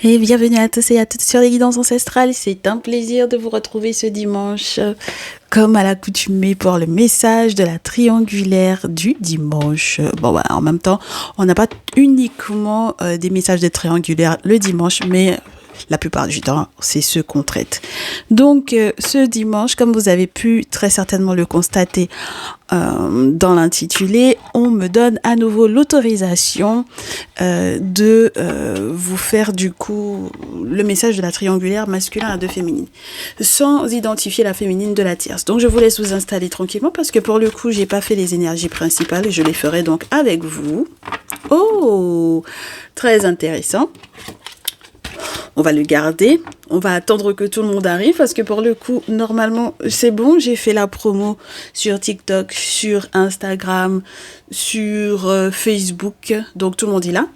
Et bienvenue à tous et à toutes sur les guidances ancestrales. C'est un plaisir de vous retrouver ce dimanche, comme à l'accoutumée pour le message de la triangulaire du dimanche. Bon, bah, en même temps, on n'a pas uniquement des messages de triangulaire le dimanche, mais la plupart du temps, c'est ce qu'on traite. Donc, ce dimanche, comme vous avez pu très certainement le constater dans l'intitulé, on me donne à nouveau l'autorisation de vous faire du coup le message de la triangulaire masculin à deux féminines, sans identifier la féminine de la tierce. Donc, je vous laisse vous installer tranquillement parce que pour le coup, j'ai pas fait les énergies principales et je les ferai donc avec vous. Oh, très intéressant. On va le garder, on va attendre que tout le monde arrive parce que pour le coup, normalement, c'est bon, j'ai fait la promo sur TikTok, sur Instagram, sur Facebook, donc tout le monde est là.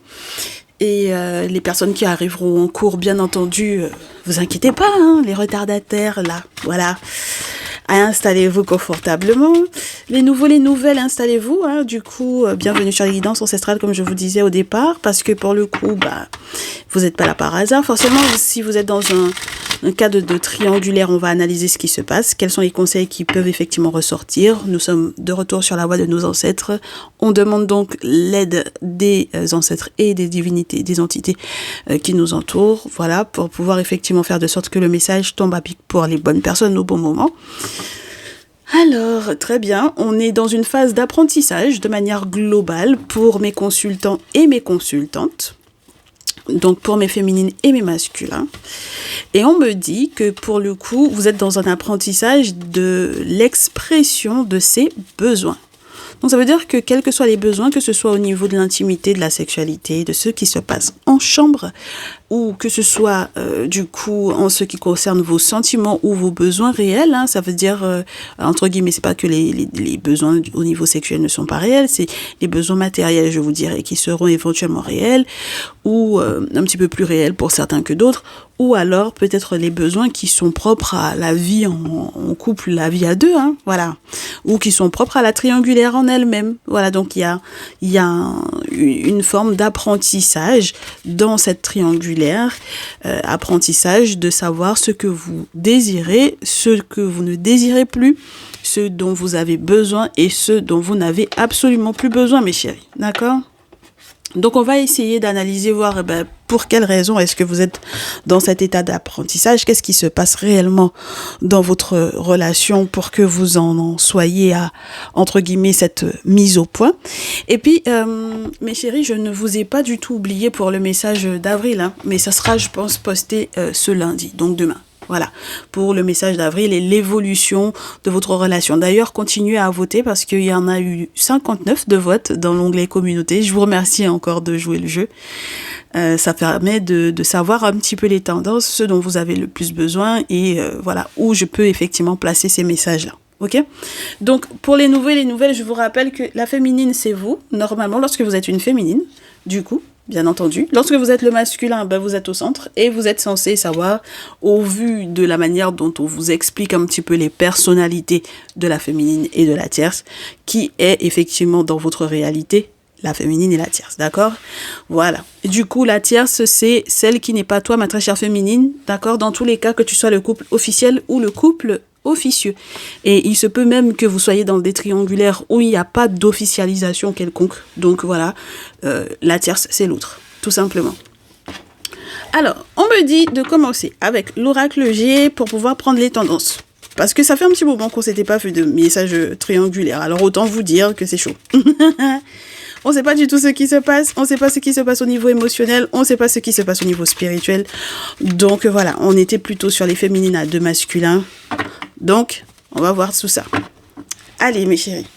Et les personnes qui arriveront en cours, bien entendu, vous inquiétez pas, hein, les retardataires, là, voilà. Installez-vous confortablement. Les nouveaux, les nouvelles, installez-vous. Hein. Du coup, bienvenue sur les guidances ancestrales, comme je vous disais au départ, parce que pour le coup, bah, vous n'êtes pas là par hasard. Forcément, si vous êtes dans un cas de triangulaire, on va analyser ce qui se passe, quels sont les conseils qui peuvent effectivement ressortir. Nous sommes de retour sur la voie de nos ancêtres. On demande donc l'aide des ancêtres et des divinités, des entités qui nous entourent, voilà, pour pouvoir effectivement faire de sorte que le message tombe à pic pour les bonnes personnes au bon moment. Alors, très bien, on est dans une phase d'apprentissage de manière globale pour mes consultants et mes consultantes. Donc pour mes féminines et mes masculins. Et on me dit que pour le coup, vous êtes dans un apprentissage de l'expression de ces besoins. Donc ça veut dire que quels que soient les besoins, que ce soit au niveau de l'intimité, de la sexualité, de ce qui se passe en chambre, ou que ce soit du coup en ce qui concerne vos sentiments ou vos besoins réels, hein, ça veut dire, entre guillemets, c'est pas que les besoins au niveau sexuel ne sont pas réels, c'est les besoins matériels, je vous dirais, qui seront éventuellement réels, ou un petit peu plus réels pour certains que d'autres, ou alors peut-être les besoins qui sont propres à la vie en couple, la vie à deux, hein, voilà, ou qui sont propres à la triangulaire en elle-même, voilà, donc il y a une forme d'apprentissage dans cette triangulaire, apprentissage de savoir ce que vous désirez, ce que vous ne désirez plus, ce dont vous avez besoin et ce dont vous n'avez absolument plus besoin, mes chéris, d'accord ? Donc, on va essayer d'analyser, voir pour quelles raisons est-ce que vous êtes dans cet état d'apprentissage, qu'est-ce qui se passe réellement dans votre relation pour que vous en soyez à, entre guillemets, cette mise au point. Et puis, mes chéris, je ne vous ai pas du tout oublié pour le message d'avril, hein, mais ça sera, je pense, posté ce lundi, donc demain. Voilà, pour le message d'avril et l'évolution de votre relation. D'ailleurs, continuez à voter parce qu'il y en a eu 59 de votes dans l'onglet communauté. Je vous remercie encore de jouer le jeu. Ça permet de savoir un petit peu les tendances, ce dont vous avez le plus besoin et voilà, où je peux effectivement placer ces messages-là. Ok ? Donc, pour les nouvelles, je vous rappelle que la féminine, c'est vous. Normalement, lorsque vous êtes une féminine, du coup, bien entendu. Lorsque vous êtes le masculin, vous êtes au centre et vous êtes censé savoir, au vu de la manière dont on vous explique un petit peu les personnalités de la féminine et de la tierce, qui est effectivement dans votre réalité la féminine et la tierce, d'accord ? Voilà. Et du coup, la tierce, c'est celle qui n'est pas toi, ma très chère féminine, d'accord ? Dans tous les cas, que tu sois le couple officiel ou le couple officieux. Et il se peut même que vous soyez dans des triangulaires où il n'y a pas d'officialisation quelconque. Donc voilà, la tierce, c'est l'autre, tout simplement. Alors, on me dit de commencer avec l'oracle G pour pouvoir prendre les tendances. Parce que ça fait un petit moment qu'on s'était pas fait de message triangulaire. Alors autant vous dire que c'est chaud. On ne sait pas du tout ce qui se passe, on ne sait pas ce qui se passe au niveau émotionnel, on ne sait pas ce qui se passe au niveau spirituel. Donc voilà, on était plutôt sur les féminines à deux masculins. Donc, on va voir tout ça. Allez, mes chéris.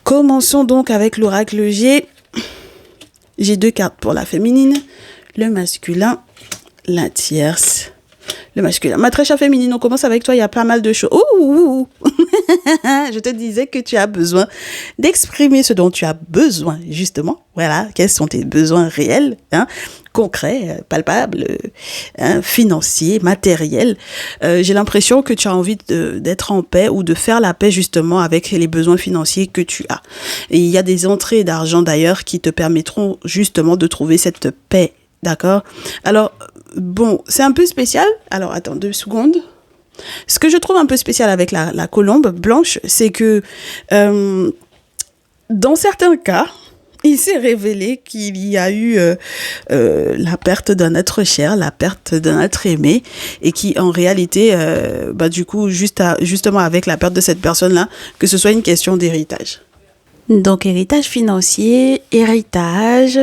Commençons donc avec l'oracle G. J'ai 2 cartes pour la féminine, le masculin, la tierce. Le masculin. Ma très chère féminine, on commence avec toi, il y a pas mal de choses. Ouh Je te disais que tu as besoin d'exprimer ce dont tu as besoin, justement. Voilà, quels sont tes besoins réels, hein, concrets, palpables, hein, financiers, matériels. J'ai l'impression que tu as envie d'être en paix ou de faire la paix, justement, avec les besoins financiers que tu as. Et il y a des entrées d'argent, d'ailleurs, qui te permettront, justement, de trouver cette paix D'accord? Alors, bon, c'est un peu spécial. Alors, attends 2 secondes. Ce que je trouve un peu spécial avec la colombe blanche, c'est que dans certains cas, il s'est révélé qu'il y a eu la perte d'un être cher, la perte d'un être aimé, et qui en réalité, du coup, justement avec la perte de cette personne-là, que ce soit une question d'héritage. Donc héritage financier, héritage,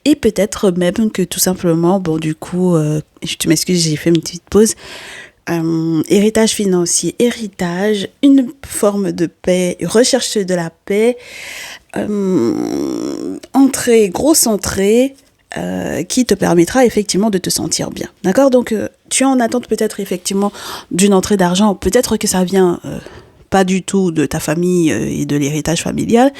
et peut-être même que tout simplement, bon du coup, tu m'excuses, j'ai fait une petite pause. Héritage financier, héritage, une forme de paix, recherche de la paix, entrée, grosse entrée, qui te permettra effectivement de te sentir bien. D'accord? Donc, tu es en attente peut-être effectivement d'une entrée d'argent, peut-être que ça vient pas du tout de ta famille et de l'héritage familial,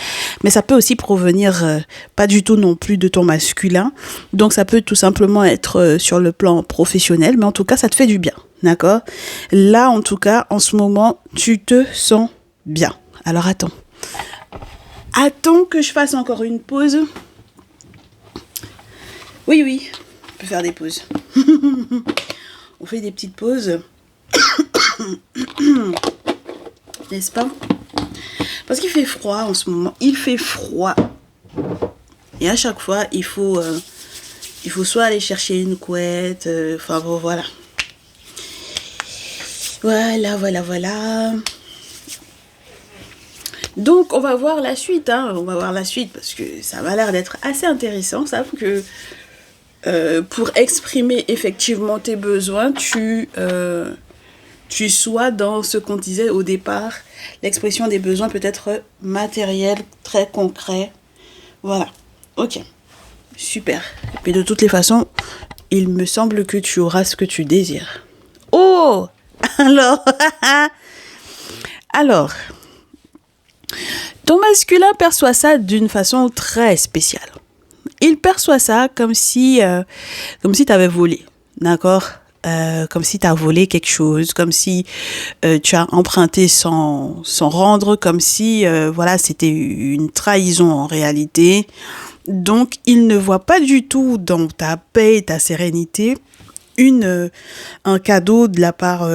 mais ça peut aussi provenir pas du tout non plus de ton masculin. Donc, ça peut tout simplement être sur le plan professionnel, mais en tout cas, ça te fait du bien. D'accord? Là, en tout cas, en ce moment, tu te sens bien. Alors, attends. Attends que je fasse encore une pause. Oui, on peut faire des pauses. On fait des petites pauses. N'est-ce pas? Parce qu'il fait froid en ce moment. Il fait froid. Et à chaque fois, il faut soit aller chercher une couette. Enfin bon, voilà. Voilà. Donc, on va voir la suite. On va voir la suite parce que ça m'a l'air d'être assez intéressant. Ça que pour exprimer effectivement tes besoins, tu sois dans ce qu'on disait au départ. L'expression des besoins peut être matérielle, très concret. Voilà. Ok. Super. Mais de toutes les façons, il me semble que tu auras ce que tu désires. Oh! Alors, ton masculin perçoit ça d'une façon très spéciale. Il perçoit ça comme si tu avais volé, d'accord? Comme si tu as volé quelque chose, comme si tu as emprunté sans rendre, comme si c'était une trahison en réalité. Donc, il ne voit pas du tout dans ta paix et ta sérénité un cadeau de la part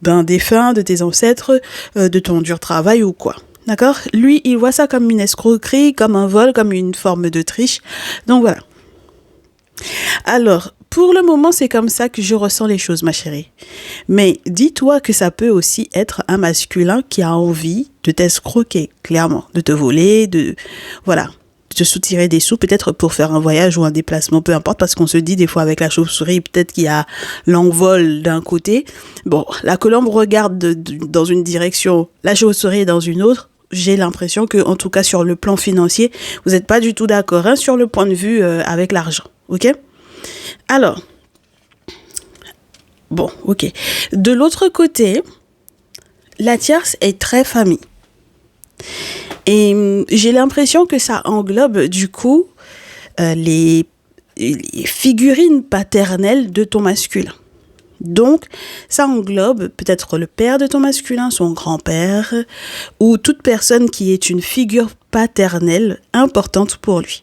d'un défunt, de tes ancêtres, de ton dur travail ou quoi. D'accord? Lui, il voit ça comme une escroquerie, comme un vol, comme une forme de triche. Donc voilà. Alors, pour le moment, c'est comme ça que je ressens les choses, ma chérie. Mais dis-toi que ça peut aussi être un masculin qui a envie de t'escroquer, clairement, de te voler, de te soutirer des sous, peut-être pour faire un voyage ou un déplacement, peu importe, parce qu'on se dit des fois avec la chauve-souris, peut-être qu'il y a l'envol d'un côté. Bon, la colombe regarde dans une direction, la chauve-souris dans une autre. J'ai l'impression que, en tout cas sur le plan financier, vous n'êtes pas du tout d'accord sur le point de vue avec l'argent, ok? Alors, bon, ok. De l'autre côté, la tierce est très famille. Et j'ai l'impression que ça englobe du coup les figurines paternelles de ton masculin. Donc, ça englobe peut-être le père de ton masculin, son grand-père, ou toute personne qui est une figure paternelle importante pour lui.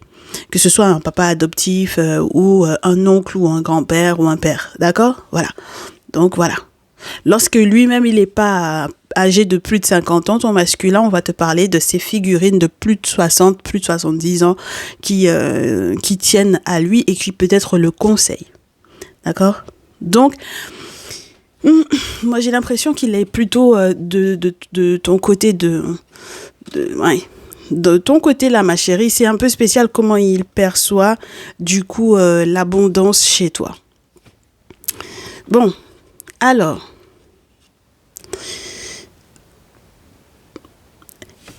Que ce soit un papa adoptif ou un oncle ou un grand-père ou un père. D'accord? Voilà. Donc, voilà. Lorsque lui-même, il n'est pas âgé de plus de 50 ans, ton masculin, on va te parler de ces figurines de plus de 60, plus de 70 ans qui tiennent à lui et qui peut-être le conseillent. D'accord? Donc, moi j'ai l'impression qu'il est plutôt de ton côté de ton côté là, ma chérie. C'est un peu spécial comment il perçoit du coup l'abondance chez toi. Bon, alors,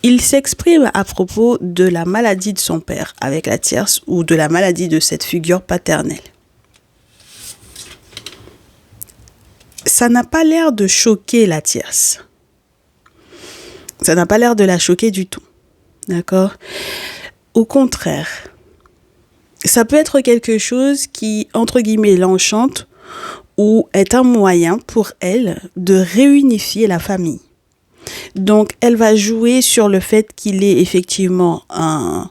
il s'exprime à propos de la maladie de son père avec la tierce ou de la maladie de cette figure paternelle. Ça n'a pas l'air de choquer la tierce. Ça n'a pas l'air de la choquer du tout. D'accord? Au contraire, ça peut être quelque chose qui, entre guillemets, l'enchante ou est un moyen pour elle de réunifier la famille. Donc, elle va jouer sur le fait qu'il est effectivement un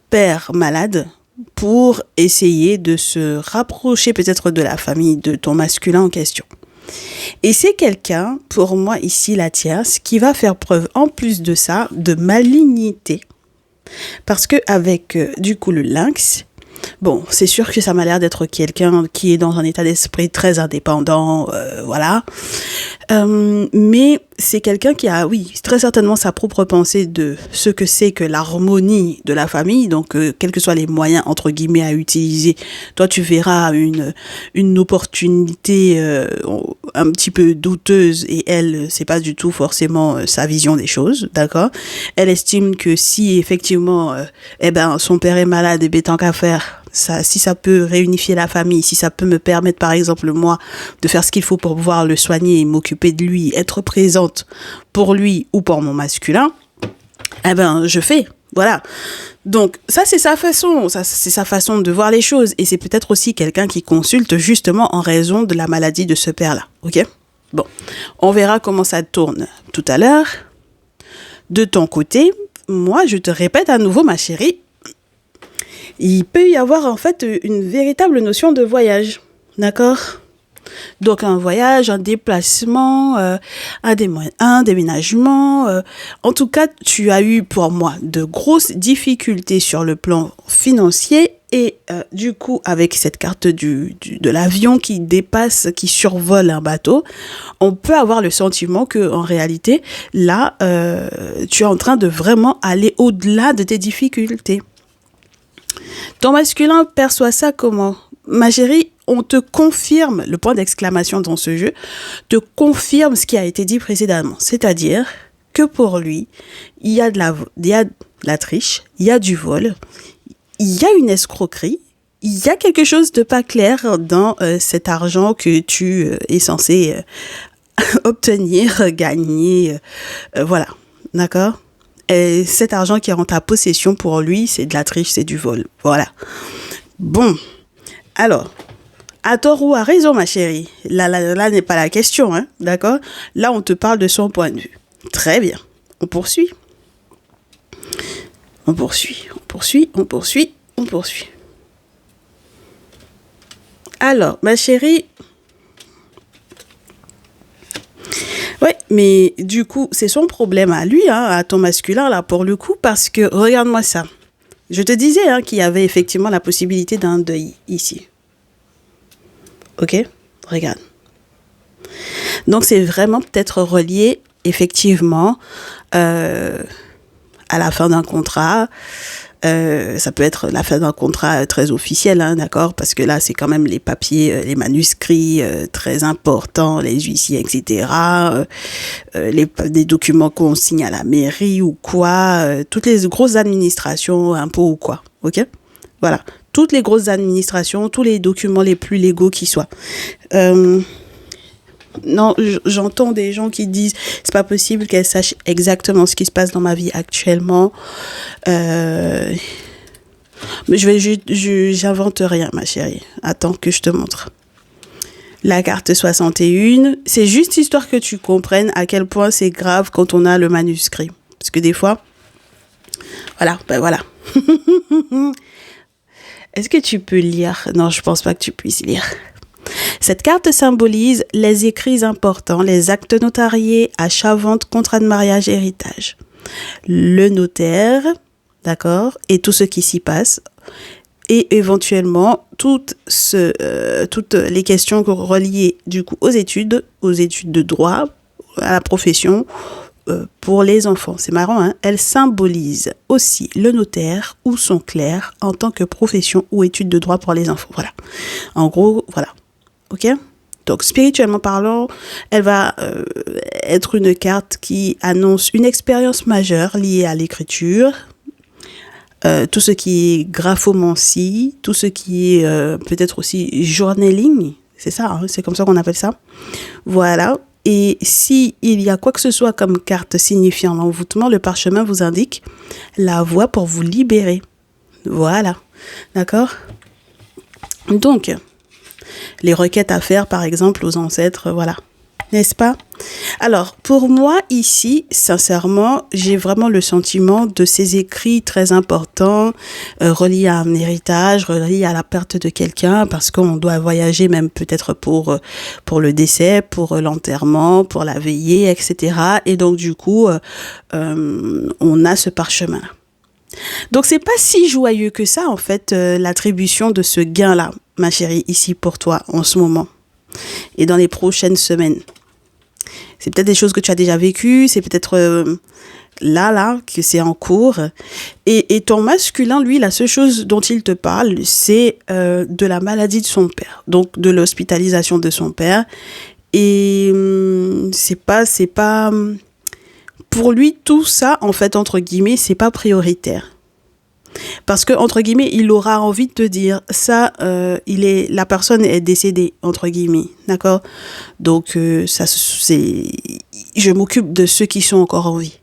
père malade pour essayer de se rapprocher peut-être de la famille de ton masculin en question. Et c'est quelqu'un, pour moi ici la tierce, qui va faire preuve en plus de ça de malignité. Parce que avec du coup le lynx, bon, c'est sûr que ça m'a l'air d'être quelqu'un qui est dans un état d'esprit très indépendant, voilà. Mais c'est quelqu'un qui a, oui, très certainement sa propre pensée de ce que c'est que l'harmonie de la famille. Donc, quels que soient les moyens, entre guillemets, à utiliser, toi, tu verras une opportunité un petit peu douteuse et elle, c'est pas du tout forcément sa vision des choses, d'accord? Elle estime que si, effectivement, son père est malade et tant qu'à faire, ça, si ça peut réunifier la famille, si ça peut me permettre, par exemple, moi, de faire ce qu'il faut pour pouvoir le soigner et m'occuper de lui, être présente pour lui ou pour mon masculin, je fais. Voilà. Donc, ça, c'est sa façon. Ça, c'est sa façon de voir les choses. Et c'est peut-être aussi quelqu'un qui consulte justement en raison de la maladie de ce père-là. OK? Bon. On verra comment ça tourne tout à l'heure. De ton côté, moi, je te répète à nouveau, ma chérie, il peut y avoir en fait une véritable notion de voyage, d'accord? Donc un voyage, un déplacement, un déménagement. En tout cas, tu as eu pour moi de grosses difficultés sur le plan financier et du coup avec cette carte de l'avion qui dépasse, qui survole un bateau, on peut avoir le sentiment que en réalité là, tu es en train de vraiment aller au-delà de tes difficultés. Ton masculin perçoit ça comment? Ma chérie, on te confirme, le point d'exclamation dans ce jeu, te confirme ce qui a été dit précédemment. C'est-à-dire que pour lui, il y a de la triche, il y a du vol, il y a une escroquerie, il y a quelque chose de pas clair dans cet argent que tu es censé obtenir, gagner, voilà, d'accord? Et cet argent qui est en ta possession, pour lui, c'est de la triche, c'est du vol. Voilà. Bon. Alors, à tort ou à raison, ma chérie. Là n'est pas la question, hein. D'accord? Là, on te parle de son point de vue. Très bien. On poursuit. On poursuit. Alors, ma chérie... Ouais, mais du coup, c'est son problème à lui, hein, à ton masculin, là, pour le coup, parce que, regarde-moi ça. Je te disais qu'il y avait effectivement la possibilité d'un deuil ici. Ok? Regarde. Donc, c'est vraiment peut-être relié, effectivement, à la fin d'un contrat. Ça peut être la fin d'un contrat très officiel, hein, d'accord? Parce que là, c'est quand même les papiers, les manuscrits très importants, les huissiers, etc. Des documents qu'on signe à la mairie ou quoi. Toutes les grosses administrations, impôts ou quoi. OK? Voilà. Toutes les grosses administrations, tous les documents les plus légaux qui soient. Non, j'entends des gens qui disent c'est pas possible qu'elle sache exactement ce qui se passe dans ma vie actuellement. Mais j'invente rien, ma chérie. Attends que je te montre. La carte 61, c'est juste histoire que tu comprennes à quel point c'est grave quand on a le manuscrit. Parce que des fois, voilà. Est-ce que tu peux lire? Non, je pense pas que tu puisses lire. Cette carte symbolise les écrits importants, les actes notariés, achats, ventes, contrats de mariage, héritage. Le notaire, d'accord, et tout ce qui s'y passe, et éventuellement toutes les questions reliées du coup aux études de droit, à la profession, pour les enfants. C'est marrant, hein? Elle symbolise aussi le notaire ou son clerc en tant que profession ou étude de droit pour les enfants. Voilà. En gros, voilà. Ok? Donc, spirituellement parlant, elle va être une carte qui annonce une expérience majeure liée à l'écriture, tout ce qui est graphomancie, tout ce qui est peut-être aussi journaling, c'est ça, hein? C'est comme ça qu'on appelle ça. Voilà. Et si il y a quoi que ce soit comme carte signifiant l'envoûtement, le parchemin vous indique la voie pour vous libérer. Voilà. D'accord? Donc, les requêtes à faire, par exemple, aux ancêtres, voilà. N'est-ce pas? Alors, pour moi, ici, sincèrement, j'ai vraiment le sentiment de ces écrits très importants, reliés à un héritage, reliés à la perte de quelqu'un, parce qu'on doit voyager même peut-être pour le décès, pour l'enterrement, pour la veillée, etc. Et donc, du coup, on a ce parchemin. Donc, c'est pas si joyeux que ça, en fait, l'attribution de ce gain-là, ma chérie, ici pour toi, en ce moment, et dans les prochaines semaines. C'est peut-être des choses que tu as déjà vécues, c'est peut-être là, que c'est en cours. Et ton masculin, lui, la seule chose dont il te parle, c'est de la maladie de son père, donc de l'hospitalisation de son père. Et c'est pas, pour lui, tout ça, en fait, entre guillemets, c'est pas prioritaire. Parce que, entre guillemets, il aura envie de te dire, ça, la personne est décédée, entre guillemets, d'accord? Donc, je m'occupe de ceux qui sont encore en vie.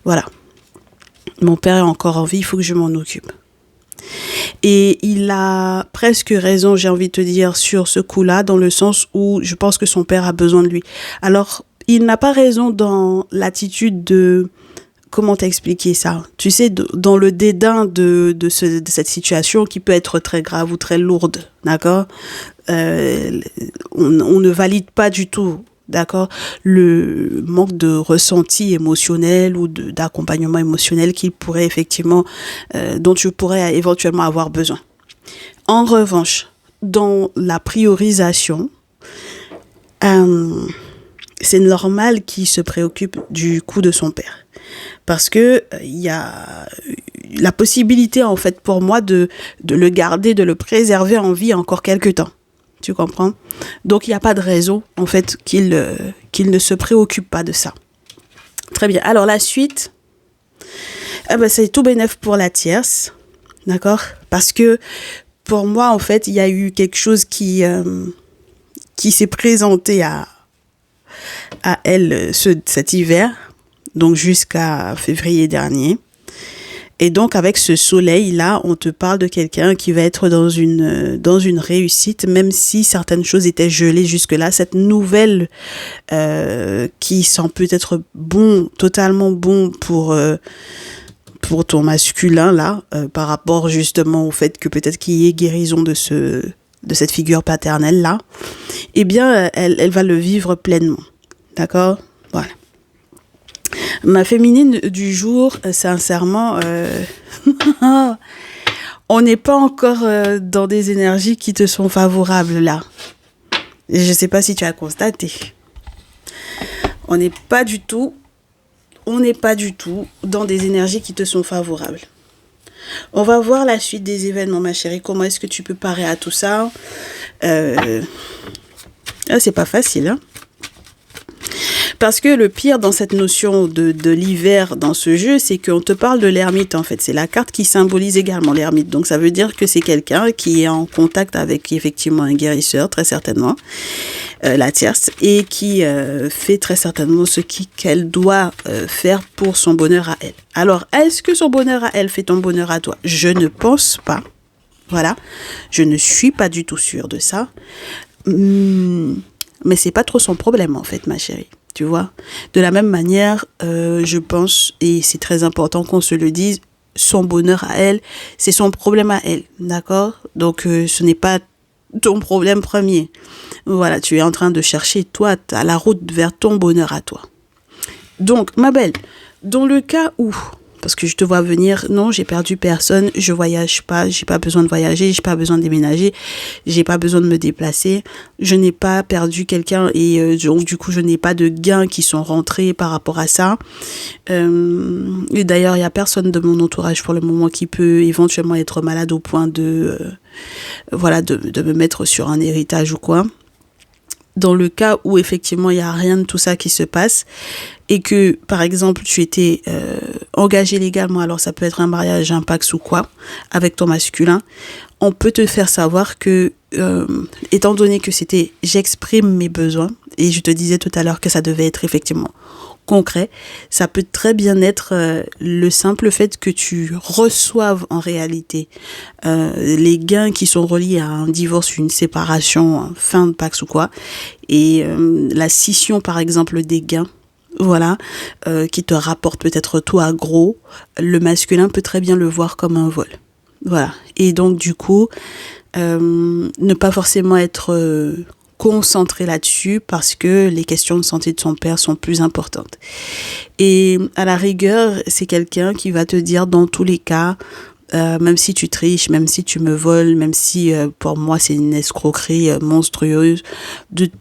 Voilà. Mon père est encore en vie, il faut que je m'en occupe. Et il a presque raison, j'ai envie de te dire, sur ce coup-là, dans le sens où je pense que son père a besoin de lui. Alors, il n'a pas raison dans l'attitude de... Comment t'expliquer ça? Tu sais, dans le dédain de cette situation qui peut être très grave ou très lourde, d'accord? On ne valide pas du tout, d'accord, le manque de ressenti émotionnel ou d'accompagnement émotionnel qu'il pourrait effectivement, dont tu pourrais éventuellement avoir besoin. En revanche, dans la priorisation, c'est normal qu'il se préoccupe du coup de son père. Parce que il y a la possibilité, en fait, pour moi, de le garder, de le préserver en vie encore quelques temps. Tu comprends? Donc, il n'y a pas de raison, en fait, qu'il ne se préoccupe pas de ça. Très bien. Alors, la suite, c'est tout bénef pour la tierce. D'accord? Parce que, pour moi, en fait, il y a eu quelque chose qui s'est présenté à elle cet hiver. Donc jusqu'à février dernier. Et donc avec ce soleil-là, on te parle de quelqu'un qui va être dans une réussite, même si certaines choses étaient gelées jusque-là. Cette nouvelle qui sent peut-être bon, totalement bon pour ton masculin, là, par rapport justement au fait que peut-être qu'il y ait guérison de cette figure paternelle-là, eh bien, elle va le vivre pleinement. D'accord? Voilà. Ma féminine du jour, sincèrement, on n'est pas encore dans des énergies qui te sont favorables là. Et je ne sais pas si tu as constaté. On n'est pas du tout dans des énergies qui te sont favorables. On va voir la suite des événements, ma chérie. Comment est-ce que tu peux parer à tout ça? C'est pas facile, hein? Parce que le pire dans cette notion de l'hiver dans ce jeu, c'est qu'on te parle de l'ermite, en fait. C'est la carte qui symbolise également l'ermite. Donc, ça veut dire que c'est quelqu'un qui est en contact avec, effectivement, un guérisseur, très certainement, la tierce, et qui fait très certainement ce qu'elle doit faire pour son bonheur à elle. Alors, est-ce que son bonheur à elle fait ton bonheur à toi? Je ne pense pas. Voilà. Je ne suis pas du tout sûre de ça. Mais c'est pas trop son problème, en fait, ma chérie. Tu vois, de la même manière, je pense, et c'est très important qu'on se le dise, son bonheur à elle, c'est son problème à elle, d'accord? Donc, ce n'est pas ton problème premier. Voilà, tu es en train de chercher, toi, à la route vers ton bonheur à toi. Donc, ma belle, dans le cas où, parce que je te vois venir, non, j'ai perdu personne, je voyage pas, j'ai pas besoin de voyager, j'ai pas besoin de déménager, j'ai pas besoin de me déplacer, je n'ai pas perdu quelqu'un et donc du coup je n'ai pas de gains qui sont rentrés par rapport à ça. Et d'ailleurs il y a personne de mon entourage pour le moment qui peut éventuellement être malade au point de me mettre sur un héritage ou quoi. Dans le cas où effectivement il n'y a rien de tout ça qui se passe et que par exemple tu étais engagé légalement, alors ça peut être un mariage, un pax ou quoi, avec ton masculin, on peut te faire savoir que étant donné que c'était j'exprime mes besoins, et je te disais tout à l'heure que ça devait être effectivement concret, ça peut très bien être le simple fait que tu reçoives en réalité les gains qui sont reliés à un divorce, une séparation, fin de Pax ou quoi, et la scission par exemple des gains, voilà, qui te rapporte peut-être toi gros, le masculin peut très bien le voir comme un vol. Voilà. Et donc du coup, ne pas forcément être concentré là-dessus parce que les questions de santé de son père sont plus importantes. Et à la rigueur, c'est quelqu'un qui va te dire dans tous les cas, même si tu triches, même si tu me voles, même si pour moi c'est une escroquerie monstrueuse,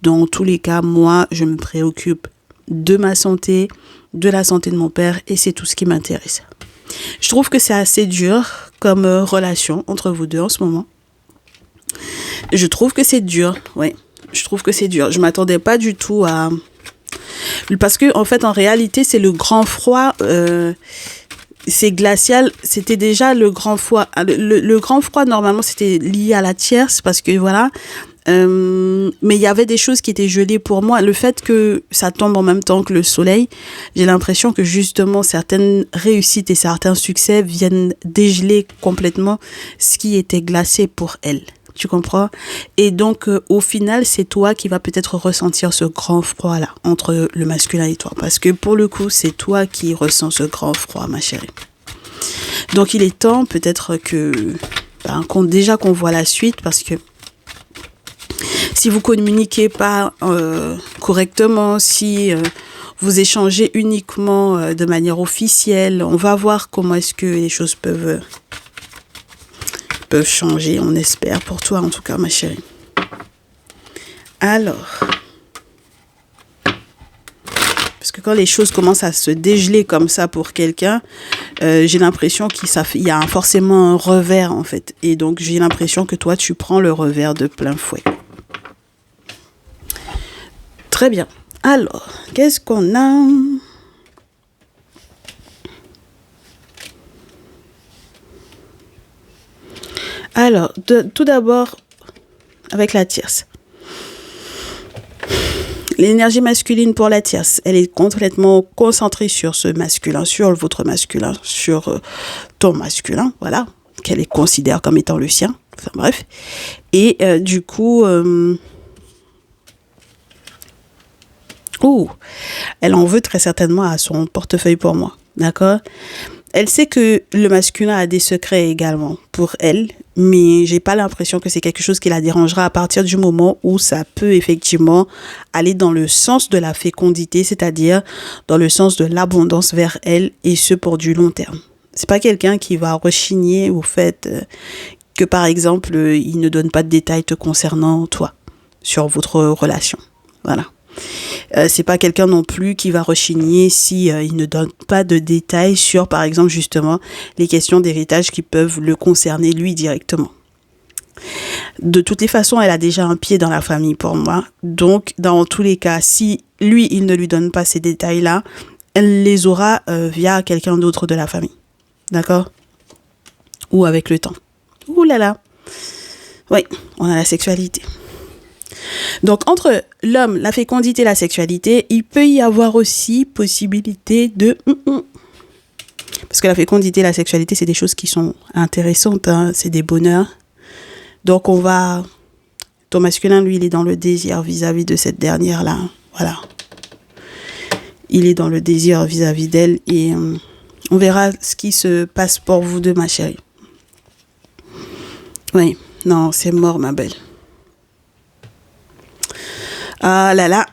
dans tous les cas, moi je me préoccupe de ma santé, de la santé de mon père et c'est tout ce qui m'intéresse. Je trouve que c'est assez dur comme relation entre vous deux en ce moment. Je trouve que c'est dur, ouais. Je trouve que c'est dur. Je m'attendais pas du tout à... Parce que, en fait, en réalité, c'est le grand froid... c'est glacial. C'était déjà le grand froid. Le grand froid, normalement, c'était lié à la tierce parce que, voilà... mais il y avait des choses qui étaient gelées pour moi. Le fait que ça tombe en même temps que le soleil, j'ai l'impression que justement certaines réussites et certains succès viennent dégeler complètement ce qui était glacé pour elle. Tu comprends? Et donc, au final, c'est toi qui vas peut-être ressentir ce grand froid-là entre le masculin et toi. Parce que pour le coup, c'est toi qui ressens ce grand froid, ma chérie. Donc, il est temps peut-être qu'on voit la suite parce que si vous communiquez pas correctement, si vous échangez uniquement de manière officielle, on va voir comment est-ce que les choses peuvent changer, on espère, pour toi en tout cas, ma chérie. Alors, parce que quand les choses commencent à se dégeler comme ça pour quelqu'un, j'ai l'impression qu'il y a forcément un revers en fait. Et donc, j'ai l'impression que toi, tu prends le revers de plein fouet. Très bien. Alors, qu'est-ce qu'on a ? Alors, tout d'abord, avec la tierce. L'énergie masculine pour la tierce, elle est complètement concentrée sur ce masculin, sur votre masculin, sur ton masculin, voilà, qu'elle considère comme étant le sien. Enfin bref. Et du coup... elle en veut très certainement à son portefeuille pour moi, d'accord ? Elle sait que le masculin a des secrets également pour elle, mais j'ai pas l'impression que c'est quelque chose qui la dérangera à partir du moment où ça peut effectivement aller dans le sens de la fécondité, c'est-à-dire dans le sens de l'abondance vers elle, et ce pour du long terme. C'est pas quelqu'un qui va rechigner au fait que par exemple il ne donne pas de détails te concernant toi sur votre relation. Voilà. C'est pas quelqu'un non plus qui va rechigner si il ne donne pas de détails sur, par exemple, justement, les questions d'héritage qui peuvent le concerner lui directement. De toutes les façons, elle a déjà un pied dans la famille pour moi. Donc, dans tous les cas, si lui, il ne lui donne pas ces détails-là, elle les aura via quelqu'un d'autre de la famille. D'accord ? Ou avec le temps. Ouh là là. Oui, on a la sexualité. Donc, entre l'homme, la fécondité et la sexualité, il peut y avoir aussi possibilité de... Parce que la fécondité et la sexualité, c'est des choses qui sont intéressantes, hein, c'est des bonheurs. Donc, ton masculin, lui, il est dans le désir vis-à-vis de cette dernière-là. Voilà. Il est dans le désir vis-à-vis d'elle et on verra ce qui se passe pour vous deux, ma chérie. Oui, non, c'est mort, ma belle. Ah là là,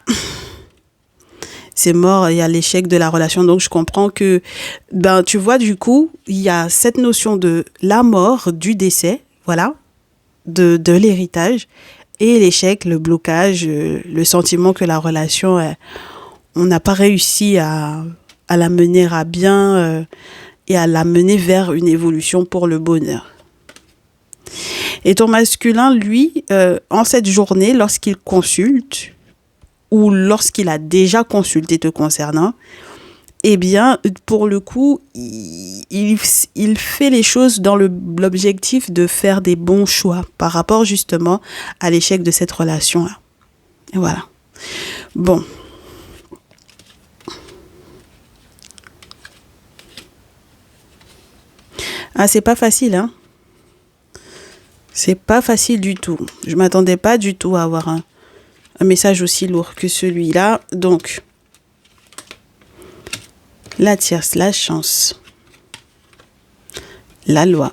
c'est mort, il y a l'échec de la relation. Donc, je comprends que, tu vois, du coup, il y a cette notion de la mort, du décès, voilà, de l'héritage, et l'échec, le blocage, le sentiment que la relation, on n'a pas réussi à la mener à bien et à la mener vers une évolution pour le bonheur. Et ton masculin, lui, en cette journée, lorsqu'il consulte, ou lorsqu'il a déjà consulté te concernant, eh bien, pour le coup, il fait les choses dans l'objectif de faire des bons choix par rapport justement à l'échec de cette relation-là. Et voilà. Bon. Ah, c'est pas facile, hein. C'est pas facile du tout. Je m'attendais pas du tout à avoir un message aussi lourd que celui-là. Donc, la tierce, la chance, la loi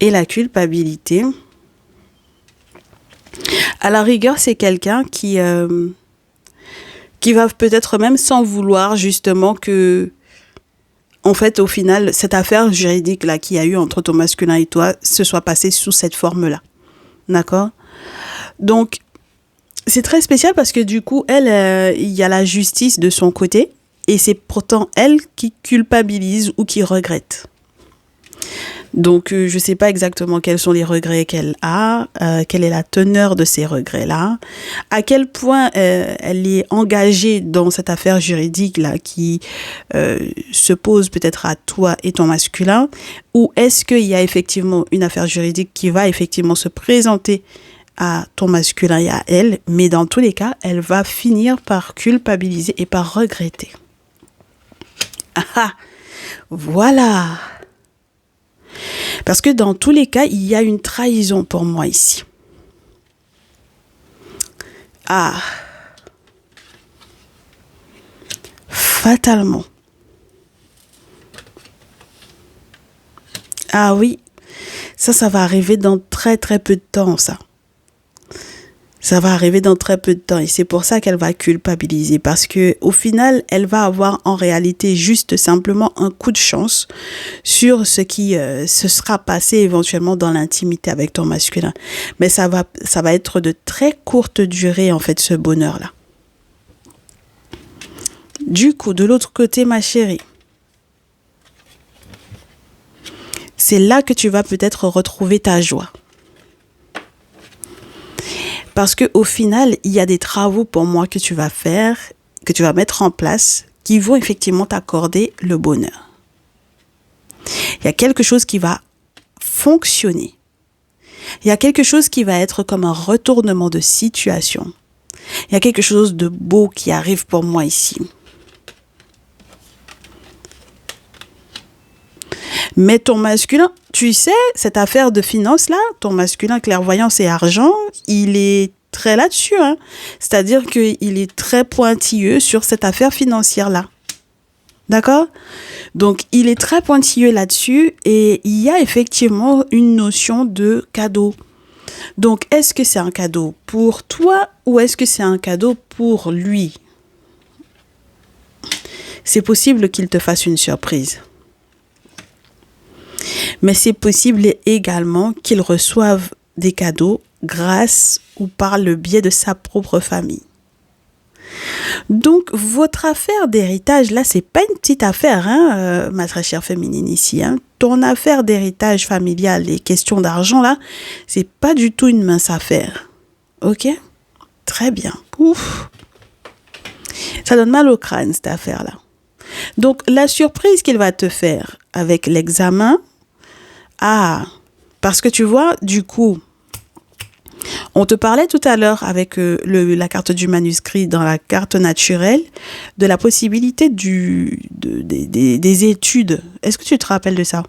et la culpabilité. À la rigueur, c'est quelqu'un qui va peut-être même sans vouloir justement que, en fait, au final, cette affaire juridique-là qu'il y a eu entre ton masculin et toi se soit passée sous cette forme-là. D'accord? Donc, c'est très spécial parce que du coup, elle, il y a la justice de son côté et c'est pourtant elle qui culpabilise ou qui regrette. Donc, je ne sais pas exactement quels sont les regrets qu'elle a, quelle est la teneur de ces regrets-là, à quel point elle est engagée dans cette affaire juridique-là qui se pose peut-être à toi et ton masculin, ou est-ce qu'il y a effectivement une affaire juridique qui va effectivement se présenter à ton masculin et à elle, mais dans tous les cas, elle va finir par culpabiliser et par regretter. Ah, voilà. Parce que dans tous les cas, il y a une trahison pour moi ici. Ah. Fatalement. Ah oui. Ça va arriver dans très très peu de temps, ça. Ça va arriver dans très peu de temps et c'est pour ça qu'elle va culpabiliser parce que au final, elle va avoir en réalité juste simplement un coup de chance sur ce qui se sera passé éventuellement dans l'intimité avec ton masculin. Mais ça va être de très courte durée en fait ce bonheur-là. Du coup, de l'autre côté, ma chérie, c'est là que tu vas peut-être retrouver ta joie. Parce qu'au final, il y a des travaux pour moi que tu vas faire, que tu vas mettre en place, qui vont effectivement t'accorder le bonheur. Il y a quelque chose qui va fonctionner. Il y a quelque chose qui va être comme un retournement de situation. Il y a quelque chose de beau qui arrive pour moi ici. Mais ton masculin, tu sais, cette affaire de finance-là, ton masculin clairvoyance et argent, il est très là-dessus. Hein. C'est-à-dire qu'il est très pointilleux sur cette affaire financière-là. D'accord? Donc, il est très pointilleux là-dessus et il y a effectivement une notion de cadeau. Donc, est-ce que c'est un cadeau pour toi ou est-ce que c'est un cadeau pour lui? C'est possible qu'il te fasse une surprise. Mais c'est possible également qu'il reçoive des cadeaux grâce ou par le biais de sa propre famille. Donc, votre affaire d'héritage, là, c'est pas une petite affaire, hein, ma très chère féminine ici. Hein. Ton affaire d'héritage familial, les questions d'argent, là, c'est pas du tout une mince affaire. Ok? Très bien. Ouf. Ça donne mal au crâne, cette affaire-là. Donc, la surprise qu'il va te faire avec l'examen, parce que tu vois, du coup, on te parlait tout à l'heure avec la carte du manuscrit dans la carte naturelle de la possibilité des études. Est-ce que tu te rappelles de ça?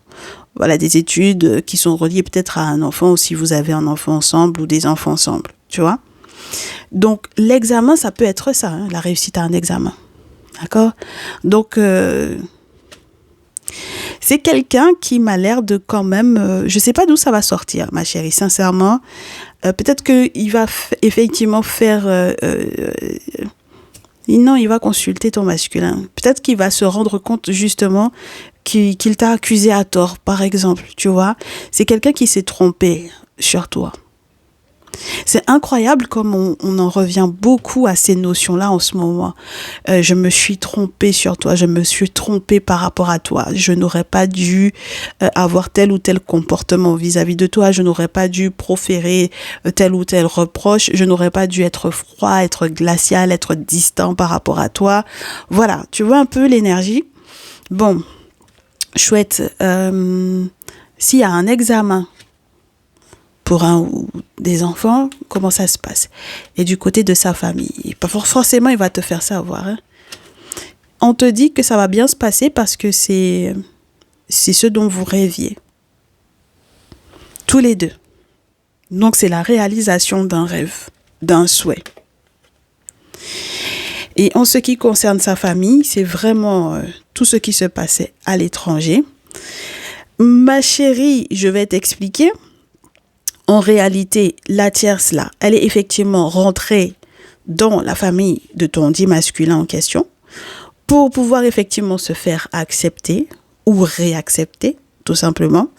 Voilà, des études qui sont reliées peut-être à un enfant ou si vous avez un enfant ensemble ou des enfants ensemble, tu vois? Donc, l'examen, ça peut être ça, hein, la réussite à un examen. D'accord? Donc, c'est quelqu'un qui m'a l'air de quand même... je ne sais pas d'où ça va sortir, ma chérie, sincèrement. Peut-être qu'il va effectivement faire... non, il va consulter ton masculin. Peut-être qu'il va se rendre compte justement qu'il t'a accusé à tort, par exemple, tu vois. C'est quelqu'un qui s'est trompé sur toi. C'est incroyable comme on en revient beaucoup à ces notions-là en ce moment. Je me suis trompée sur toi, je me suis trompée par rapport à toi. Je n'aurais pas dû avoir tel ou tel comportement vis-à-vis de toi. Je n'aurais pas dû proférer tel ou tel reproche. Je n'aurais pas dû être froid, être glacial, être distant par rapport à toi. Voilà, tu vois un peu l'énergie. Bon, chouette. S'il y a un examen pour un ou des enfants, comment ça se passe? Et du côté de sa famille, pas forcément il va te faire savoir. Hein. On te dit que ça va bien se passer parce que c'est ce dont vous rêviez. Tous les deux. Donc c'est la réalisation d'un rêve, d'un souhait. Et en ce qui concerne sa famille, c'est vraiment tout ce qui se passait à l'étranger. Ma chérie, je vais t'expliquer. En réalité, la tierce là, elle est effectivement rentrée dans la famille de ton dit masculin en question pour pouvoir effectivement se faire accepter ou réaccepter, tout simplement,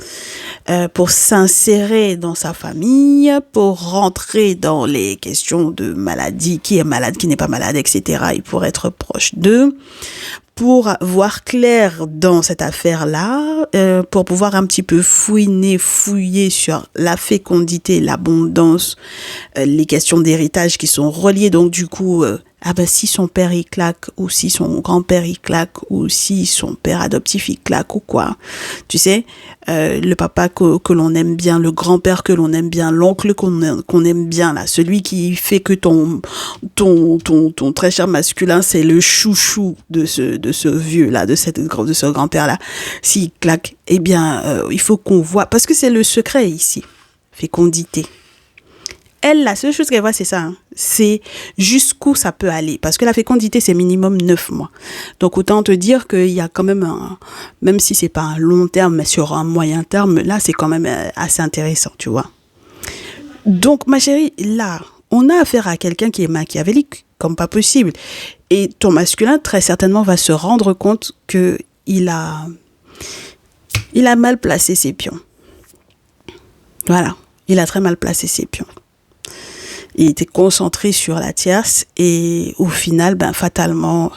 pour s'insérer dans sa famille, pour rentrer dans les questions de maladie, qui est malade, qui n'est pas malade, etc. et pour être proche d'eux, pour voir clair dans cette affaire-là, pour pouvoir un petit peu fouiller sur la fécondité, l'abondance, les questions d'héritage qui sont reliées. Donc du coup, si son père il claque, ou si son grand-père il claque, ou si son père adoptif il claque ou quoi, tu sais, le papa que l'on aime bien, le grand-père que l'on aime bien, l'oncle qu'on aime bien là, celui qui fait que ton très cher masculin c'est le chouchou de ce vieux là, de ce grand-père là, s'il claque, eh bien il faut qu'on voit, parce que c'est le secret ici, fécondité. Elle, la seule chose qu'elle voit, c'est ça. Hein. C'est jusqu'où ça peut aller. Parce que la fécondité, c'est minimum 9 mois. Donc, autant te dire qu'il y a quand même même si c'est pas un long terme, mais sur un moyen terme, là, c'est quand même assez intéressant, tu vois. Donc, ma chérie, là, on a affaire à quelqu'un qui est machiavélique, comme pas possible. Et ton masculin, très certainement, va se rendre compte que il a mal placé ses pions. Voilà. Il a très mal placé ses pions. Il était concentré sur la tierce et au final, fatalement,